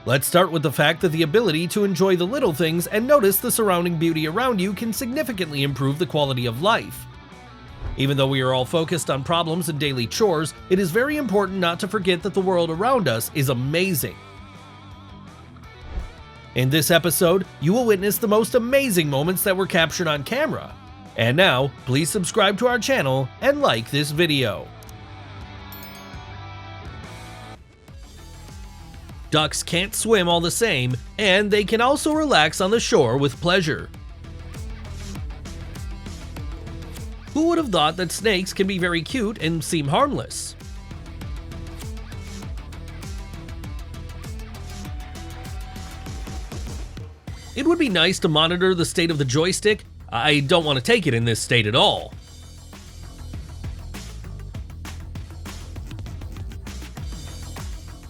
Let's start with the fact that the ability to enjoy the little things and notice the surrounding beauty around you can significantly improve the quality of life. Even though we are all focused on problems and daily chores, it is very important not to forget that the world around us is amazing. In this episode, you will witness the most amazing moments that were captured on camera. And now, please subscribe to our channel and like this video. Ducks can't swim all the same, and they can also relax on the shore with pleasure. Who would have thought that snakes can be very cute and seem harmless? It would be nice to monitor the state of the joystick. I don't want to take it in this state at all.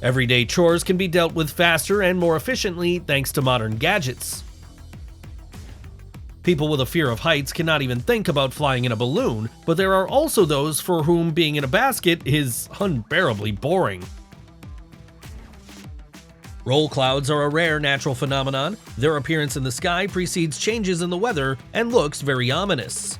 Everyday chores can be dealt with faster and more efficiently thanks to modern gadgets. People with a fear of heights cannot even think about flying in a balloon, but there are also those for whom being in a basket is unbearably boring. Roll clouds are a rare natural phenomenon. Their appearance in the sky precedes changes in the weather and looks very ominous.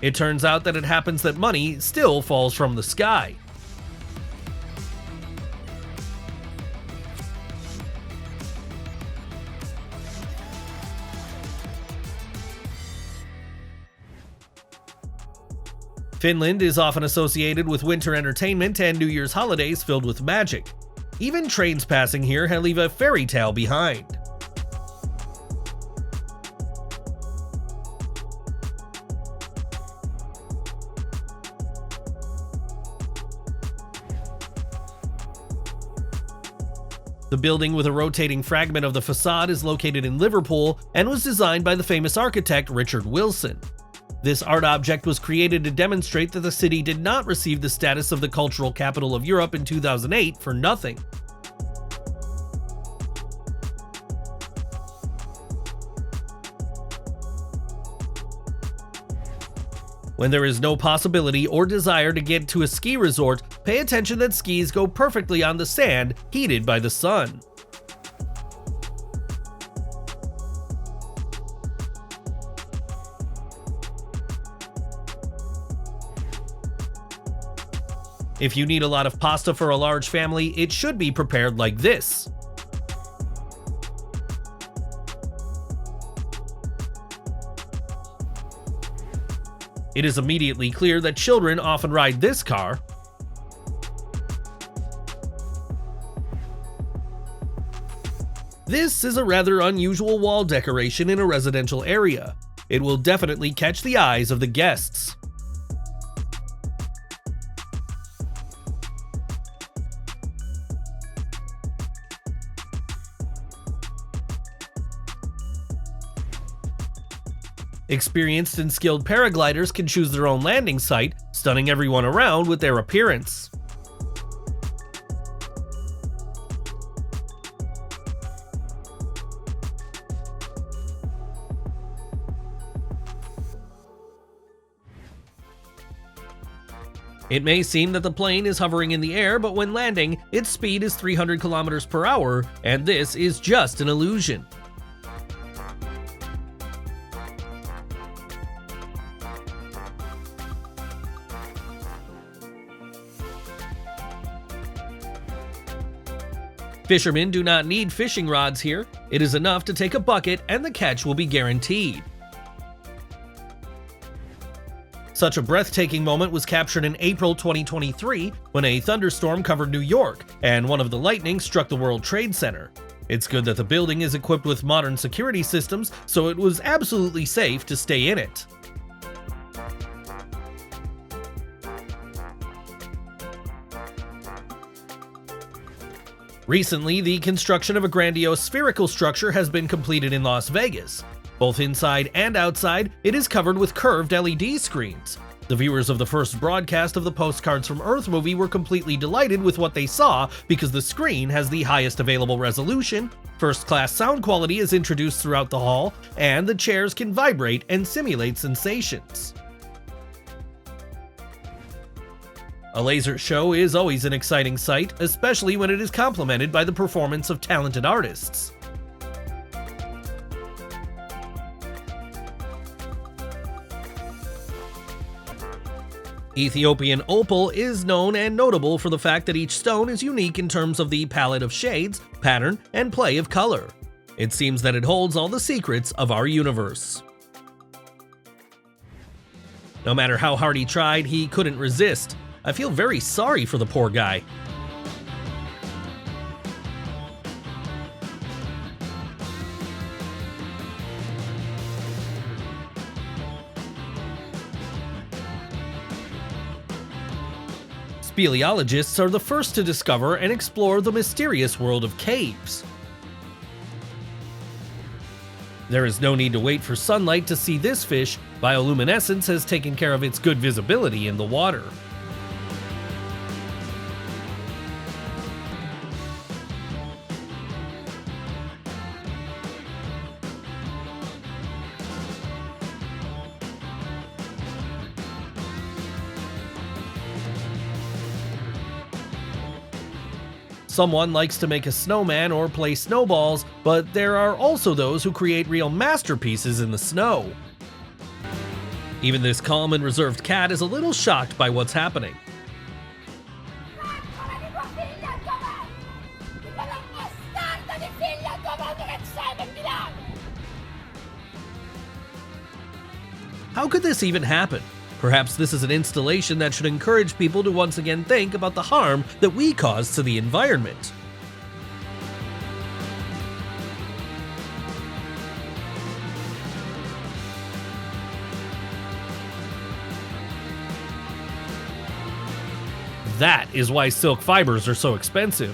It turns out that it happens that money still falls from the sky. Finland is often associated with winter entertainment and New Year's holidays filled with magic. Even trains passing here leave a fairy tale behind. The building with a rotating fragment of the facade is located in Liverpool and was designed by the famous architect Richard Wilson. This art object was created to demonstrate that the city did not receive the status of the cultural capital of Europe in 2008 for nothing. When there is no possibility or desire to get to a ski resort, pay attention that skis go perfectly on the sand, heated by the sun. If you need a lot of pasta for a large family, it should be prepared like this. It is immediately clear that children often ride this car. This is a rather unusual wall decoration in a residential area. It will definitely catch the eyes of the guests. Experienced and skilled paragliders can choose their own landing site, stunning everyone around with their appearance. It may seem that the plane is hovering in the air, but when landing, its speed is 300 kilometers per hour, and this is just an illusion. Fishermen do not need fishing rods here. It is enough to take a bucket and the catch will be guaranteed. Such a breathtaking moment was captured in April 2023 when a thunderstorm covered New York and one of the lightning struck the World Trade Center. It's good that the building is equipped with modern security systems, so it was absolutely safe to stay in it. Recently, the construction of a grandiose spherical structure has been completed in Las Vegas. Both inside and outside, it is covered with curved LED screens. The viewers of the first broadcast of the Postcards from Earth movie were completely delighted with what they saw because the screen has the highest available resolution, first-class sound quality is introduced throughout the hall, and the chairs can vibrate and simulate sensations. A laser show is always an exciting sight, especially when it is complemented by the performance of talented artists. Ethiopian opal is known and notable for the fact that each stone is unique in terms of the palette of shades, pattern, and play of color. It seems that it holds all the secrets of our universe. No matter how hard he tried, he couldn't resist. I feel very sorry for the poor guy. Speleologists are the first to discover and explore the mysterious world of caves. There is no need to wait for sunlight to see this fish. Bioluminescence has taken care of its good visibility in the water. Someone likes to make a snowman or play snowballs, but there are also those who create real masterpieces in the snow. Even this calm and reserved cat is a little shocked by what's happening. How could this even happen? Perhaps this is an installation that should encourage people to once again think about the harm that we cause to the environment. That is why silk fibers are so expensive.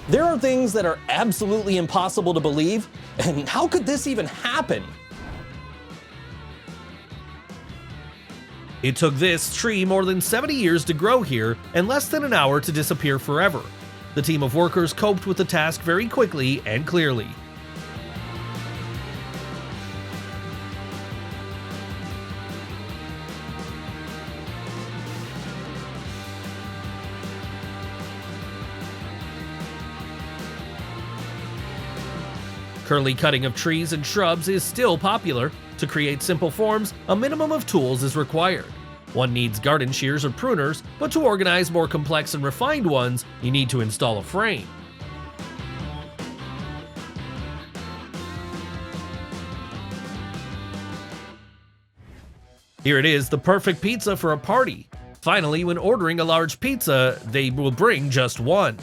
There are things that are absolutely impossible to believe, and how could this even happen? It took this tree more than 70 years to grow here and less than an hour to disappear forever. The team of workers coped with the task very quickly and clearly. Curly cutting of trees and shrubs is still popular. To create simple forms, a minimum of tools is required. One needs garden shears or pruners, but to organize more complex and refined ones, you need to install a frame. Here it is, the perfect pizza for a party. Finally, when ordering a large pizza, they will bring just one.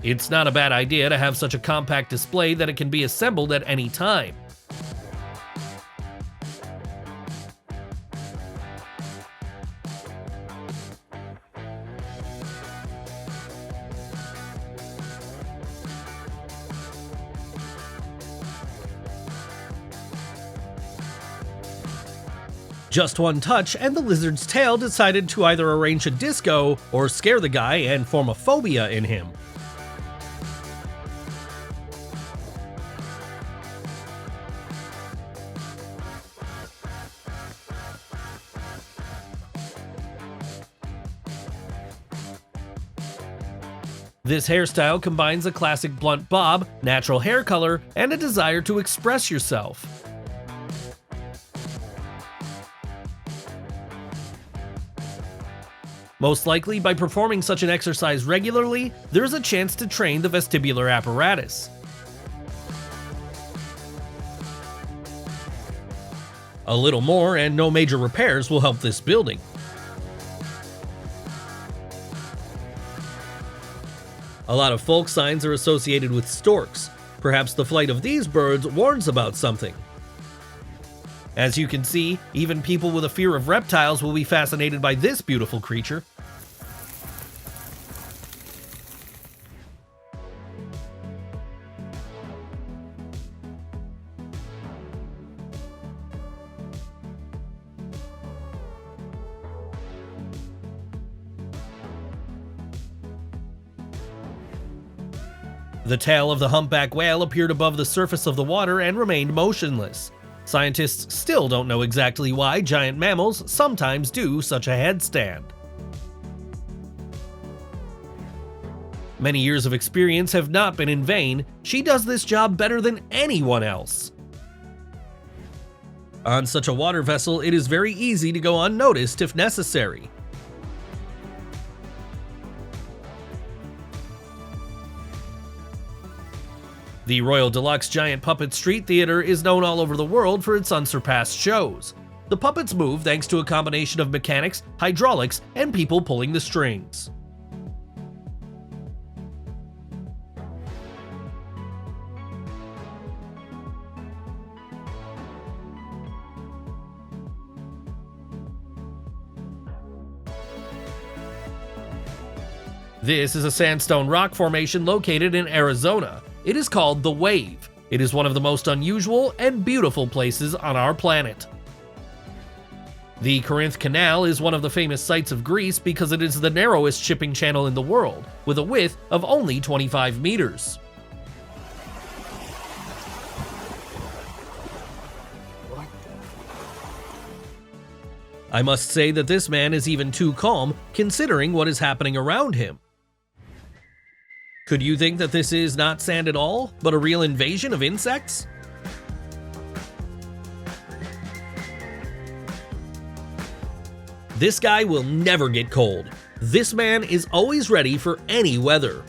It's not a bad idea to have such a compact display that it can be assembled at any time. Just one touch and the lizard's tail decided to either arrange a disco or scare the guy and form a phobia in him. This hairstyle combines a classic blunt bob, natural hair color, and a desire to express yourself. Most likely, by performing such an exercise regularly, there's a chance to train the vestibular apparatus. A little more and no major repairs will help this building. A lot of folk signs are associated with storks. Perhaps the flight of these birds warns about something. As you can see, even people with a fear of reptiles will be fascinated by this beautiful creature. The tail of the humpback whale appeared above the surface of the water and remained motionless. Scientists still don't know exactly why giant mammals sometimes do such a headstand. Many years of experience have not been in vain. She does this job better than anyone else. On such a water vessel, it is very easy to go unnoticed if necessary. The Royal Deluxe Giant Puppet Street Theater is known all over the world for its unsurpassed shows. The puppets move thanks to a combination of mechanics, hydraulics, and people pulling the strings. This is a sandstone rock formation located in Arizona. It is called The Wave. It is one of the most unusual and beautiful places on our planet. The Corinth Canal is one of the famous sights of Greece because it is the narrowest shipping channel in the world, with a width of only 25 meters. I must say that this man is even too calm considering what is happening around him. Could you think that this is not sand at all, but a real invasion of insects? This guy will never get cold. This man is always ready for any weather.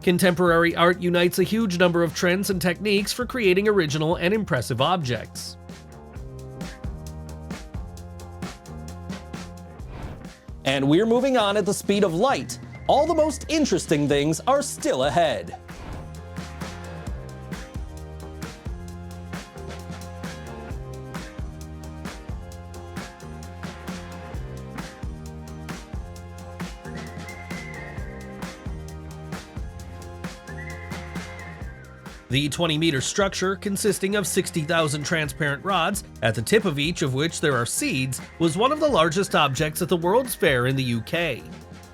Contemporary art unites a huge number of trends and techniques for creating original and impressive objects. And we're moving on at the speed of light. All the most interesting things are still ahead. The 20-meter structure, consisting of 60,000 transparent rods, at the tip of each of which there are seeds, was one of the largest objects at the World's Fair in the UK.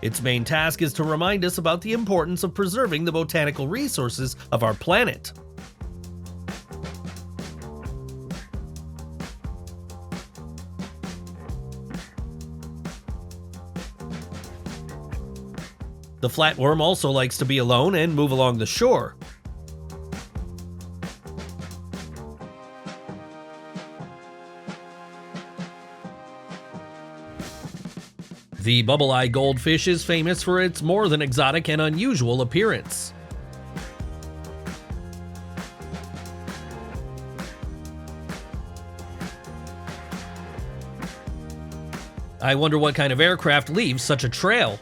Its main task is to remind us about the importance of preserving the botanical resources of our planet. The flatworm also likes to be alone and move along the shore. The bubble-eye goldfish is famous for its more than exotic and unusual appearance. I wonder what kind of aircraft leaves such a trail.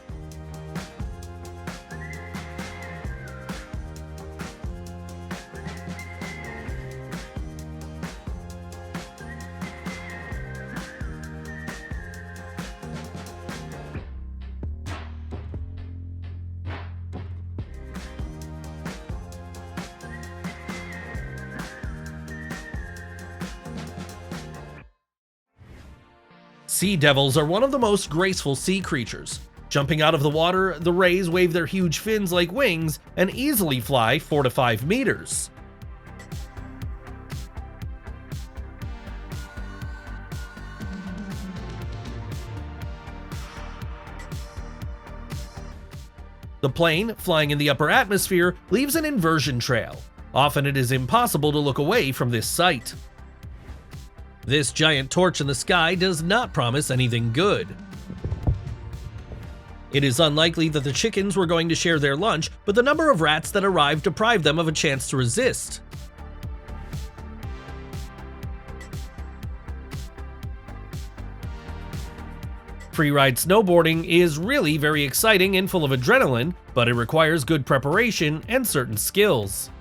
Sea devils are one of the most graceful sea creatures. Jumping out of the water, the rays wave their huge fins like wings and easily fly 4 to 5 meters. The plane, flying in the upper atmosphere, leaves an inversion trail. Often it is impossible to look away from this sight. This giant torch in the sky does not promise anything good. It is unlikely that the chickens were going to share their lunch, but the number of rats that arrived deprived them of a chance to resist. Freeride snowboarding is really very exciting and full of adrenaline, but it requires good preparation and certain skills.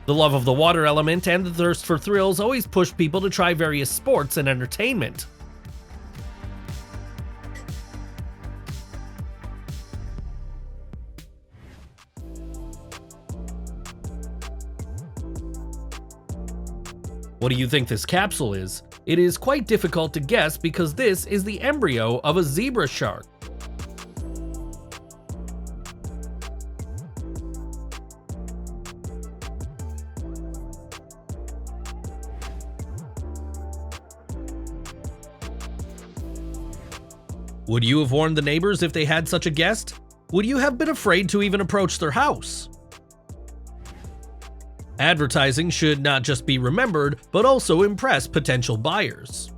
The love of the water element and the thirst for thrills always push people to try various sports and entertainment. What do you think this capsule is? It is quite difficult to guess because this is the embryo of a zebra shark. Would you have warned the neighbors if they had such a guest? Would you have been afraid to even approach their house? Advertising should not just be remembered, but also impress potential buyers.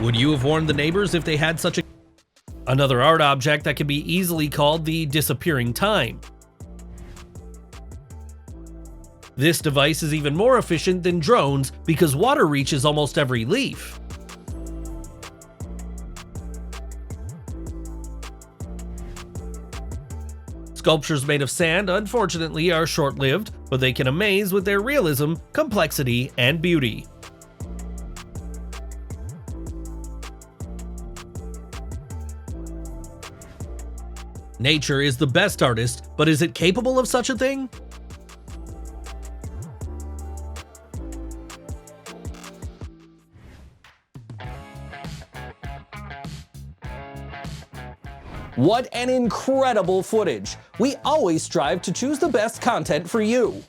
Would you have warned the neighbors if they had such a... Another art object that can be easily called the disappearing time. This device is even more efficient than drones because water reaches almost every leaf. Sculptures made of sand, unfortunately, are short-lived, but they can amaze with their realism, complexity, and beauty. Nature is the best artist, but is it capable of such a thing? What an incredible footage! We always strive to choose the best content for you.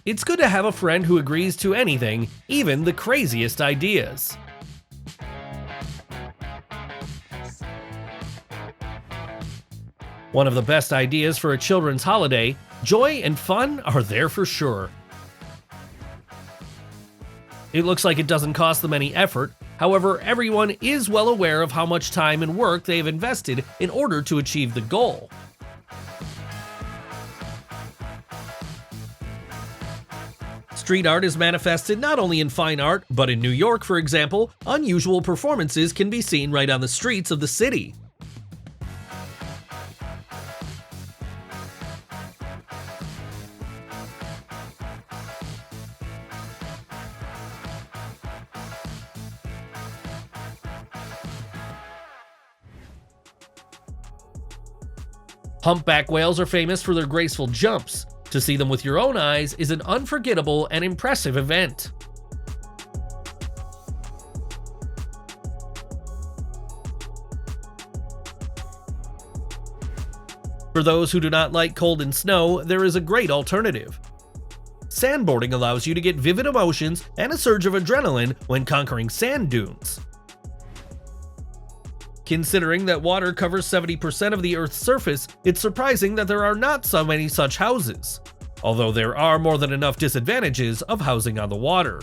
It's good to have a friend who agrees to anything, even the craziest ideas. One of the best ideas for a children's holiday, joy and fun are there for sure. It looks like it doesn't cost them any effort, however, everyone is well aware of how much time and work they have invested in order to achieve the goal. Street art is manifested not only in fine art, but in New York, for example, unusual performances can be seen right on the streets of the city. Humpback whales are famous for their graceful jumps. To see them with your own eyes is an unforgettable and impressive event. For those who do not like cold and snow, there is a great alternative. Sandboarding allows you to get vivid emotions and a surge of adrenaline when conquering sand dunes. Considering that water covers 70% of the Earth's surface, it's surprising that there are not so many such houses, although there are more than enough disadvantages of housing on the water.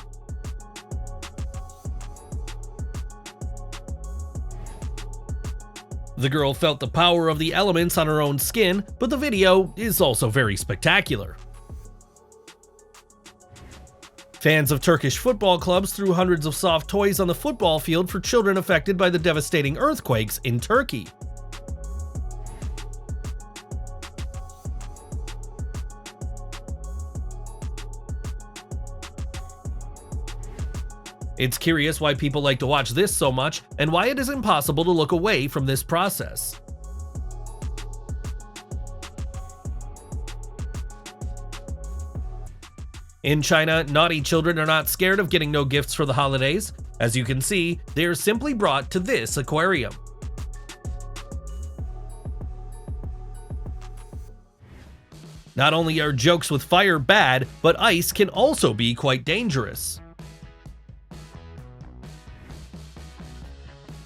The girl felt the power of the elements on her own skin, but the video is also very spectacular. Fans of Turkish football clubs threw hundreds of soft toys on the football field for children affected by the devastating earthquakes in Turkey. It's curious why people like to watch this so much and why it is impossible to look away from this process. In China, naughty children are not scared of getting no gifts for the holidays. As you can see, they are simply brought to this aquarium. Not only are jokes with fire bad, but ice can also be quite dangerous.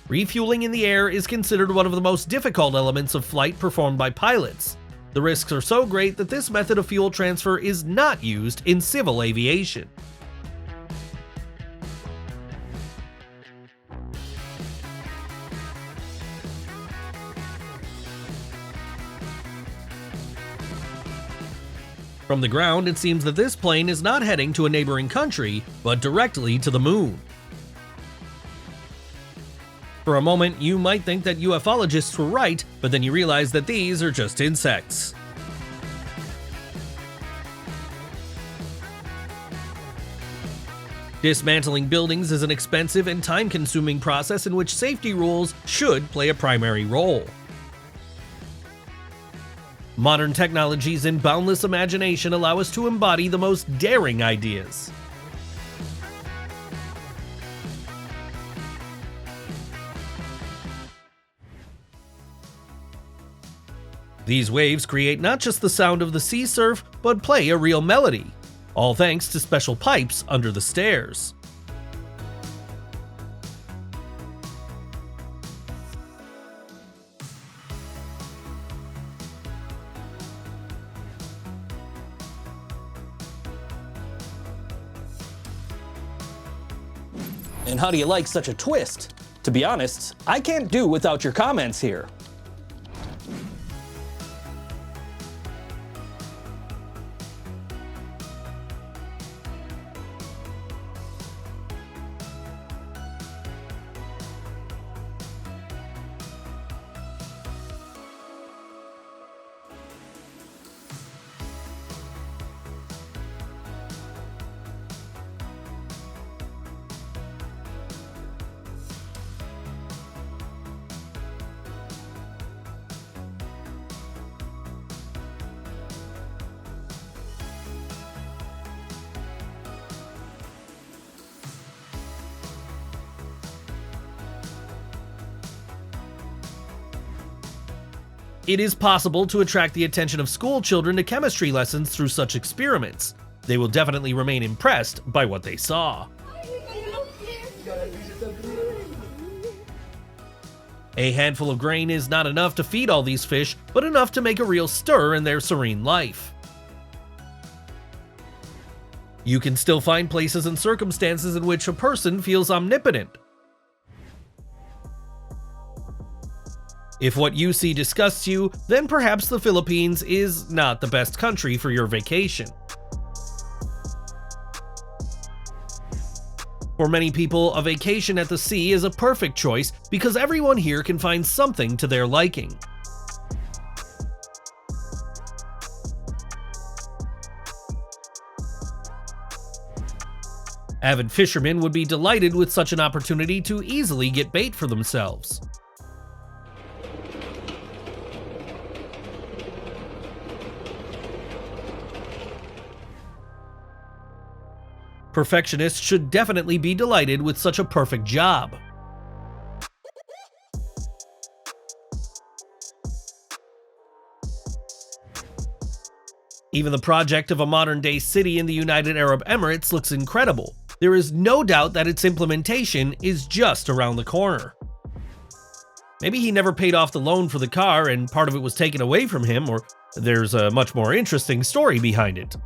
Refueling in the air is considered one of the most difficult elements of flight performed by pilots. The risks are so great that this method of fuel transfer is not used in civil aviation. From the ground, it seems that this plane is not heading to a neighboring country, but directly to the moon. For a moment, you might think that ufologists were right, but then you realize that these are just insects. Dismantling buildings is an expensive and time-consuming process in which safety rules should play a primary role. Modern technologies and boundless imagination allow us to embody the most daring ideas. These waves create not just the sound of the sea surf, but play a real melody, all thanks to special pipes under the stairs. And how do you like such a twist? To be honest, I can't do without your comments here. It is possible to attract the attention of school children to chemistry lessons through such experiments. They will definitely remain impressed by what they saw. A handful of grain is not enough to feed all these fish, but enough to make a real stir in their serene life. You can still find places and circumstances in which a person feels omnipotent. If what you see disgusts you, then perhaps the Philippines is not the best country for your vacation. For many people, a vacation at the sea is a perfect choice because everyone here can find something to their liking. Avid fishermen would be delighted with such an opportunity to easily get bait for themselves. Perfectionists should definitely be delighted with such a perfect job. Even the project of a modern-day city in the United Arab Emirates looks incredible. There is no doubt that its implementation is just around the corner. Maybe he never paid off the loan for the car and part of it was taken away from him, or there's a much more interesting story behind it.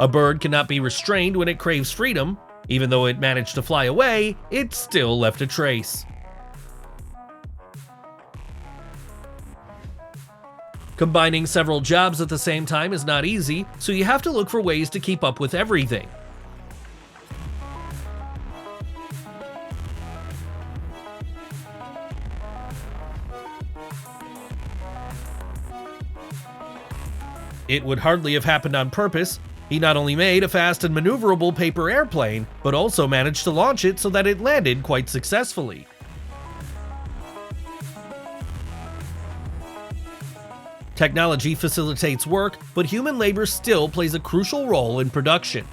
A bird cannot be restrained when it craves freedom. Even though it managed to fly away, it still left a trace. Combining several jobs at the same time is not easy, so you have to look for ways to keep up with everything. It would hardly have happened on purpose. He not only made a fast and maneuverable paper airplane, but also managed to launch it so that it landed quite successfully. Technology facilitates work, but human labor still plays a crucial role in production.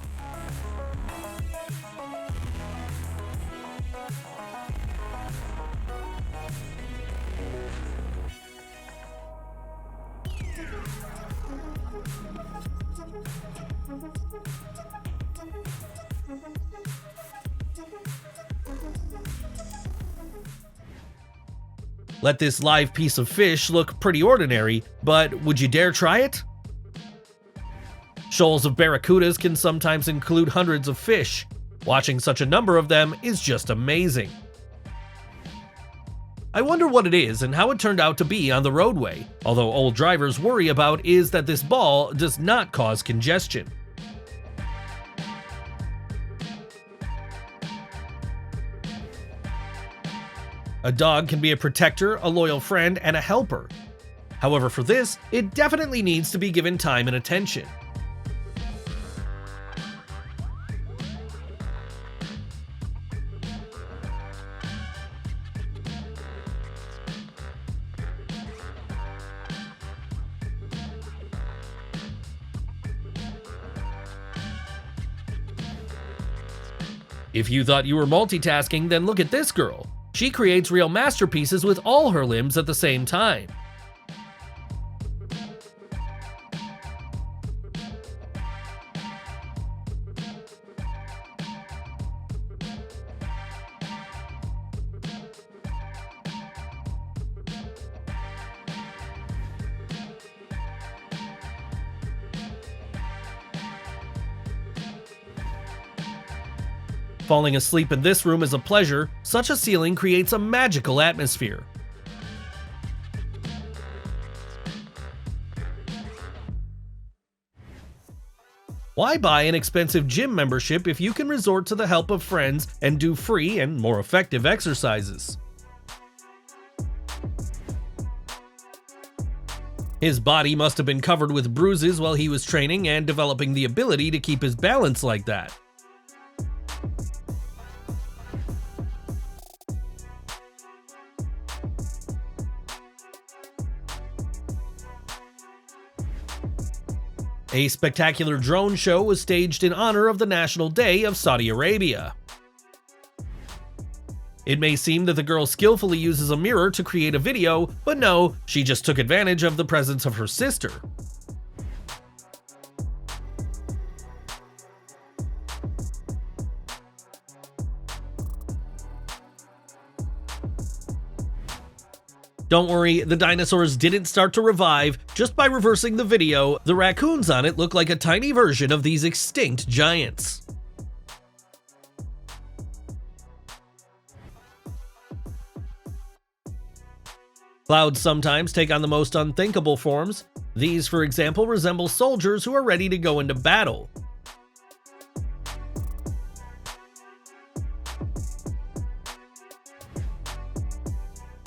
Let this live piece of fish look pretty ordinary, but would you dare try it? Shoals of barracudas can sometimes include hundreds of fish. Watching such a number of them is just amazing. I wonder what it is and how it turned out to be on the roadway, although old drivers worry about is that this ball does not cause congestion. A dog can be a protector, a loyal friend, and a helper. However, for this, it definitely needs to be given time and attention. If you thought you were multitasking, then look at this girl. She creates real masterpieces with all her limbs at the same time. Falling asleep in this room is a pleasure. Such a ceiling creates a magical atmosphere. Why buy an expensive gym membership if you can resort to the help of friends and do free and more effective exercises? His body must have been covered with bruises while he was training and developing the ability to keep his balance like that. A spectacular drone show was staged in honor of the National Day of Saudi Arabia. It may seem that the girl skillfully uses a mirror to create a video, but no, she just took advantage of the presence of her sister. Don't worry, the dinosaurs didn't start to revive. Just by reversing the video, the raccoons on it look like a tiny version of these extinct giants. Clouds sometimes take on the most unthinkable forms. These, for example, resemble soldiers who are ready to go into battle.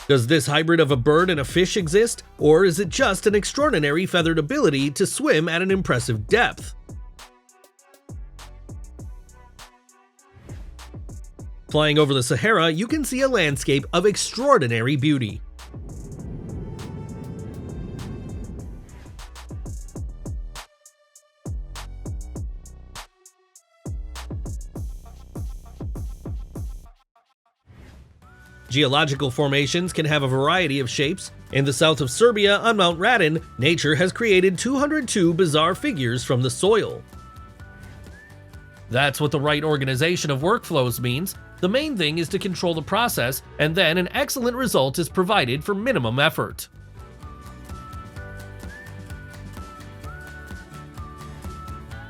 Does this hybrid of a bird and a fish exist, or is it just an extraordinary feathered ability to swim at an impressive depth? Flying over the Sahara, you can see a landscape of extraordinary beauty. Geological formations can have a variety of shapes. In the south of Serbia, on Mount Radin, nature has created 202 bizarre figures from the soil. That's what the right organization of workflows means. The main thing is to control the process, and then an excellent result is provided for minimum effort.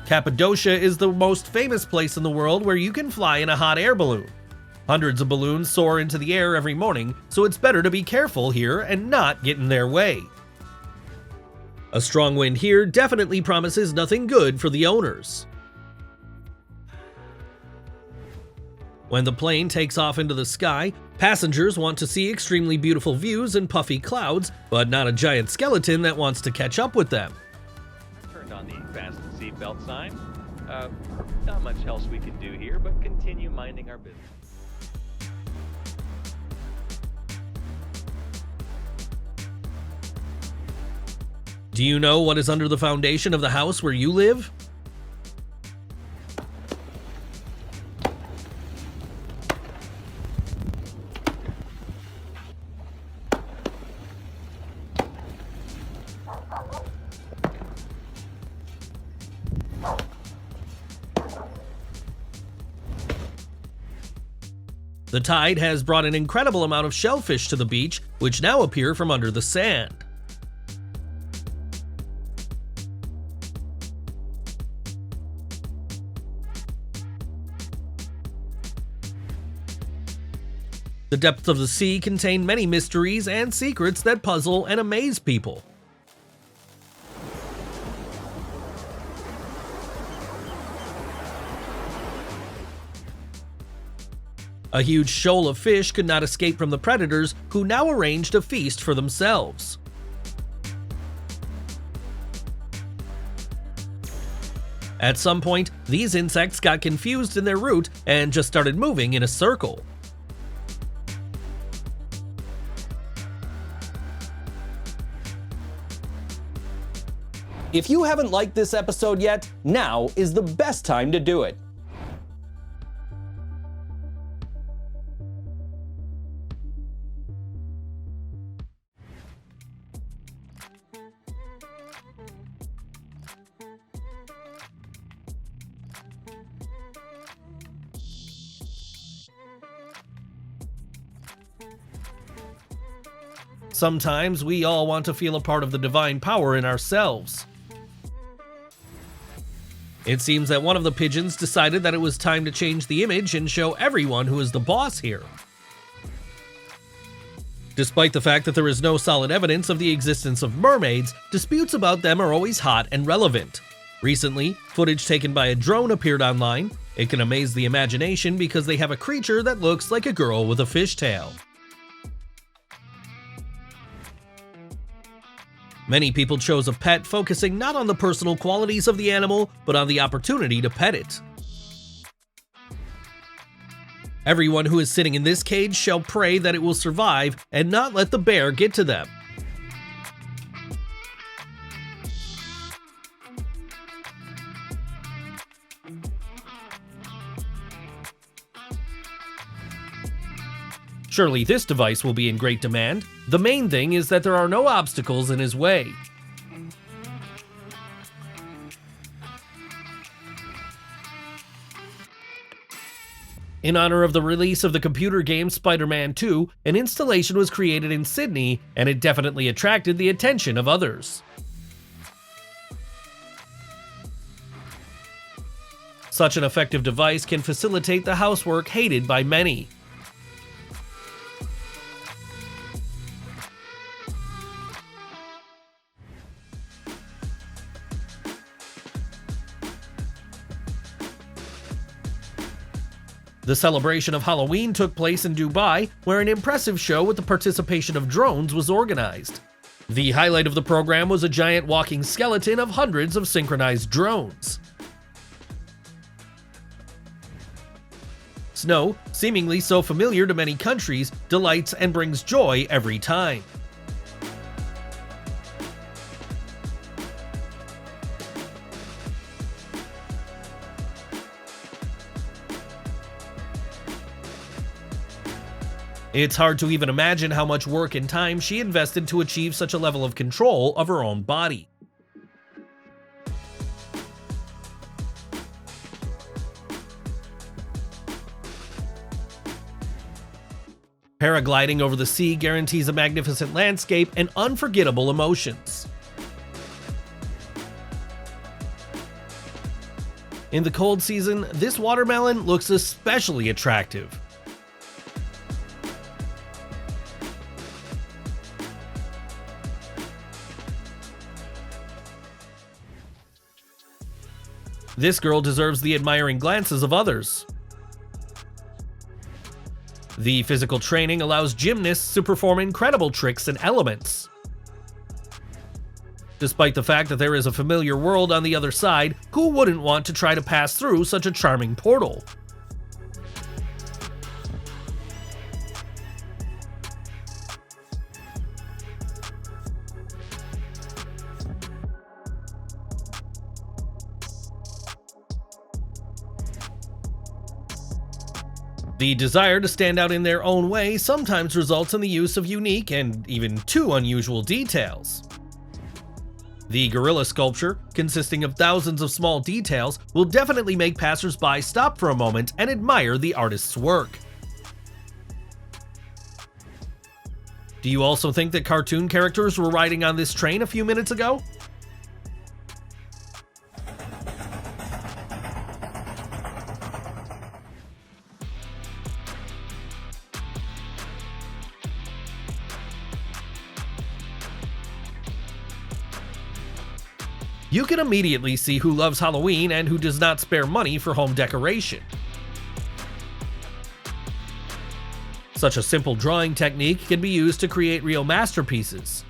Cappadocia is the most famous place in the world where you can fly in a hot air balloon. Hundreds of balloons soar into the air every morning, so it's better to be careful here and not get in their way. A strong wind here definitely promises nothing good for the owners. When the plane takes off into the sky, passengers want to see extremely beautiful views and puffy clouds, but not a giant skeleton that wants to catch up with them. Turned on the fasten seatbelt sign. Not much else we can do here, but continue minding our business. Do you know what is under the foundation of the house where you live? The tide has brought an incredible amount of shellfish to the beach, which now appear from under the sand. The depths of the sea contain many mysteries and secrets that puzzle and amaze people. A huge shoal of fish could not escape from the predators, who now arranged a feast for themselves. At some point, these insects got confused in their route and just started moving in a circle. If you haven't liked this episode yet, now is the best time to do it. Sometimes we all want to feel a part of the divine power in ourselves. It seems that one of the pigeons decided that it was time to change the image and show everyone who is the boss here. Despite the fact that there is no solid evidence of the existence of mermaids, disputes about them are always hot and relevant. Recently, footage taken by a drone appeared online. It can amaze the imagination because they have a creature that looks like a girl with a fishtail. Many people chose a pet focusing not on the personal qualities of the animal, but on the opportunity to pet it. Everyone who is sitting in this cage shall pray that it will survive and not let the bear get to them. Surely this device will be in great demand. The main thing is that there are no obstacles in his way. In honor of the release of the computer game Spider-Man 2, an installation was created in Sydney, and it definitely attracted the attention of others. Such an effective device can facilitate the housework hated by many. The celebration of Halloween took place in Dubai, where an impressive show with the participation of drones was organized. The highlight of the program was a giant walking skeleton of hundreds of synchronized drones. Snow, seemingly so familiar to many countries, delights and brings joy every time. It's hard to even imagine how much work and time she invested to achieve such a level of control of her own body. Paragliding over the sea guarantees a magnificent landscape and unforgettable emotions. In the cold season, this watermelon looks especially attractive. This girl deserves the admiring glances of others. The physical training allows gymnasts to perform incredible tricks and elements. Despite the fact that there is a familiar world on the other side, who wouldn't want to try to pass through such a charming portal? The desire to stand out in their own way sometimes results in the use of unique and even too unusual details. The gorilla sculpture, consisting of thousands of small details, will definitely make passersby stop for a moment and admire the artist's work. Do you also think that cartoon characters were riding on this train a few minutes ago? You can immediately see who loves Halloween and who does not spare money for home decoration. Such a simple drawing technique can be used to create real masterpieces.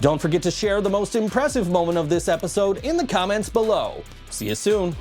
Don't forget to share the most impressive moment of this episode in the comments below. See you soon.